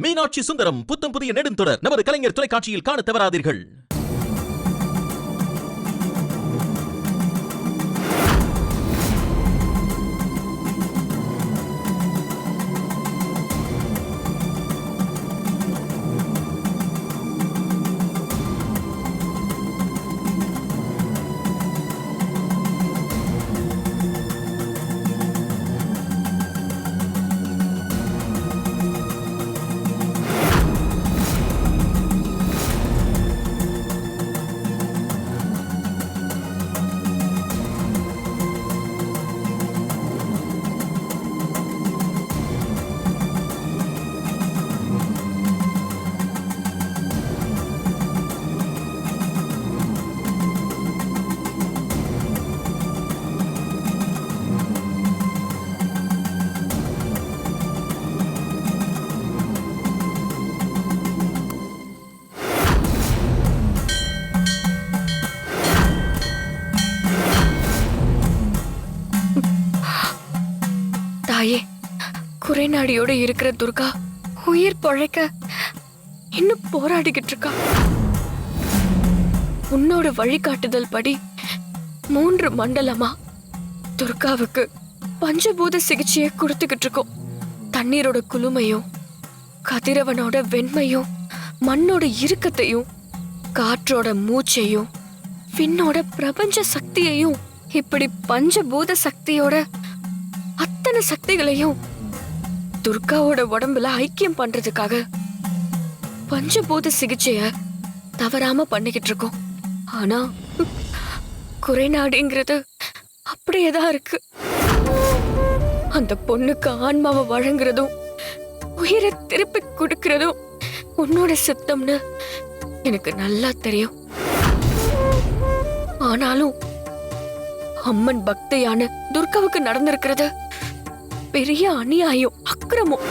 மீனாட்சி சுந்தரம் புத்தம் புதிய நெடுந்தொடர் நமது கலைஞர் தொலைக்காட்சியில் காண தவறாதீர்கள். தாயே, குறைநாடியோட இருக்கிற துர்கா உயிர் பொழைக்க இன்னும் போராடிக்கிட்டு இருக்கா. உன்னோட வழிகாட்டுதல் படி 3 மண்டலமா துர்காவுக்கு பஞ்சபூத சிகிச்சையை கொடுத்துக்கிட்டு இருக்கோம். தண்ணீரோட குளுமையும், கதிரவனோட வெண்மையும், மண்ணோட இறுக்கத்தையும், காற்றோட மூச்சையும், விண்ணோட பிரபஞ்ச சக்தியையும், இப்படி பஞ்சபூத சக்தியோட அத்தனை சக்திகளையும் துர்காவோட உடம்புல ஐக்கியம் பண்றதுக்காக பஞ்சபூத சிகிச்சைய தவறாம பண்ணிக்கிட்டு இருக்கோம். ஆனா குறைநாடிங்கிறது அப்படியேதான் இருக்கு. அந்த பொண்ணுக்கு ஆன்மாவை வழங்குறதும் உயிரை திருப்பி கொடுக்கறதும் உன்னோட சித்தம்னு எனக்கு நல்லா தெரியும். ஆனாலும் அம்மன் பக்தையான துர்காவுக்கு நடந்திருக்கிறது பெரிய அநியாயம், அக்கிரமம்.